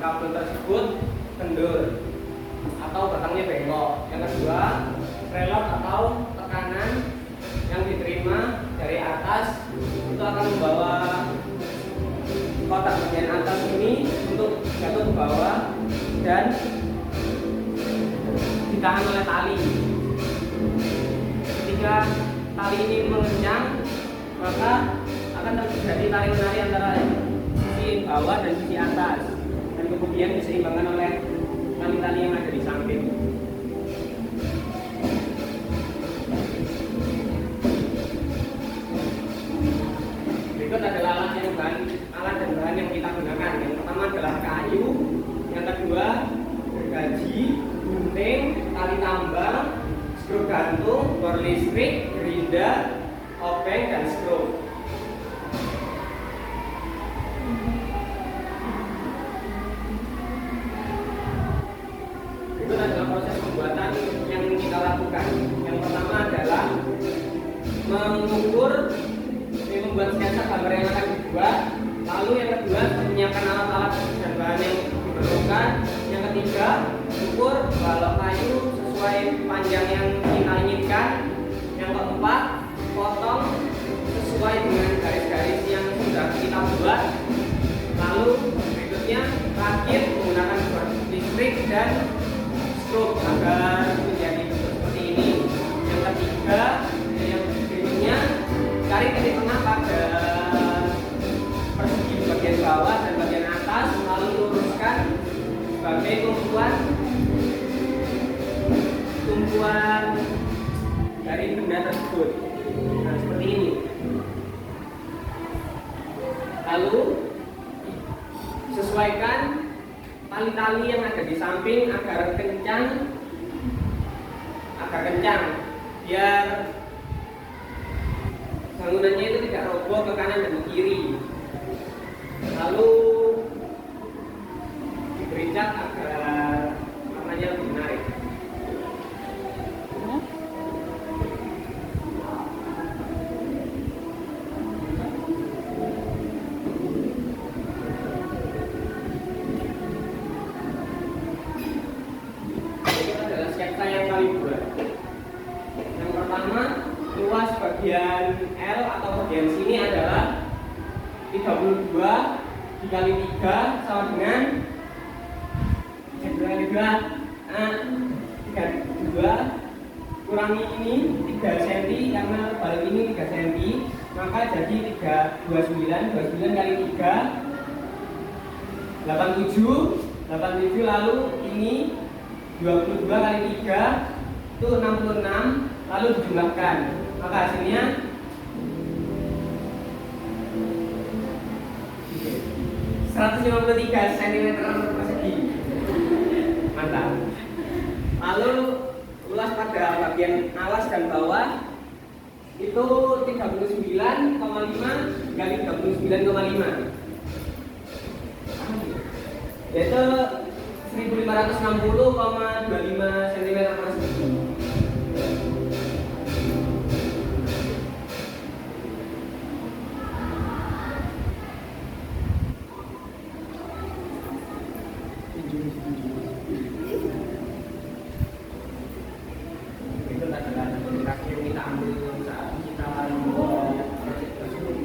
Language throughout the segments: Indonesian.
kabel tersebut kendur atau batangnya bengkok. Yang kedua, preload atau tekanan yang diterima dari atas itu akan membawa kotak bagian atas ini untuk jatuh ke bawah dan ditahan oleh tali. Ketika tali ini mengencang, maka akan terjadi tarik-menarik antara sisi bawah dan sisi atas, dan kemudian diseimbangkan oleh tali-tali yang ada di samping. Berikut adalah alat dan bahan yang kita gunakan. Yang pertama adalah kayu, yang kedua gergaji, gunting, tali tambang, skru gantung, bor listrik, gerinda, obeng, dan skru. Itu adalah proses pembuatan yang kita lakukan. Yang pertama adalah membuat sketsa gambar yang akan dibuat. Lalu yang kedua, menyiapkan alat-alat dan bahan yang diperlukan. Yang ketiga, ukur balok kayu sesuai panjang yang kita inginkan. Yang keempat, potong sesuai dengan garis-garis yang sudah kita buat. Lalu berikutnya, rakit menggunakan bor listrik dan skru agar menjadi seperti ini. Yang ketiga, yang berikutnya, cari titik tengah pada persegi bagian bawah dan bagian atas, lalu luruskan sebagai tumpuan dari benda tersebut. Nah, seperti ini. Lalu sesuaikan tali-tali yang ada di samping agar kencang, biar bangunannya itu tidak roboh ke kanan dan ke kiri. Lalu diberi cat agar warnanya lebih menarik. Ini adalah sketsa yang kami buat. Yang pertama, luas bagian L atau bagian sini adalah 32 dikali 3 sama dengan 32 kurangi ini 3 cm karena balik ini 3 cm, maka jadi 29 kali 3 87 lalu ini 22 kali 3 itu 66, lalu dijumlahkan, maka hasilnya 153 cm persegi. Mantap. Lalu luas pada bagian alas dan bawah itu 39,5 kali 39,5, yaitu 1560,25 cm persegi. Itu adalah interaksi yang kita ambil saat kita membuat proyek tersebut.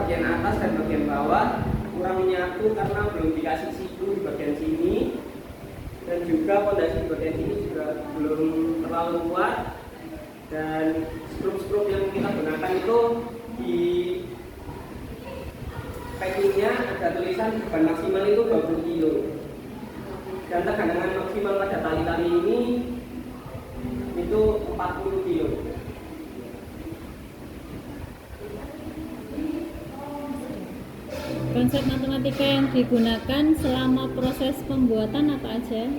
bagian atas dan bagian bawah kurang menyatu karena belum dikasih siku di bagian sini, dan juga fondasi di bagian sini juga belum terlalu kuat, dan skrup-skrup yang kita gunakan itu di packingnya ada tulisan beban maksimal itu 20 kilo, dan tegangan maksimal pada tali-tali ini itu 40 kilo. Konsep matematika yang digunakan selama proses pembuatan apa aja?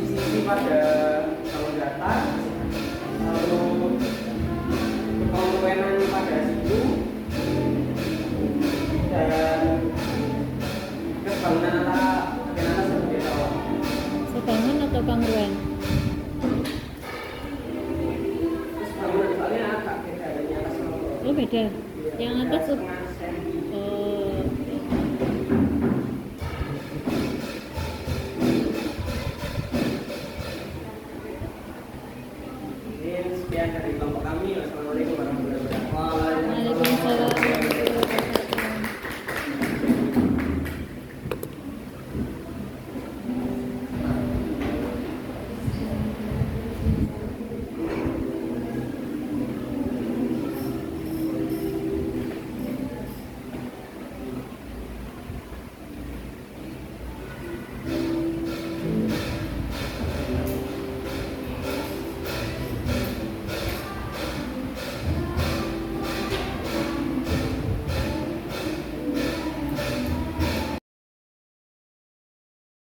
Sisi pada bangun datar, lalu kongruenan pada situ, dan kebangunan antara bagian atas dan bagian bawah. Sebangun atau kongruen? Terus bangunan soalnya agak beda dari atas sama bawah. Oh beda. Iya, Yang beda atas setengah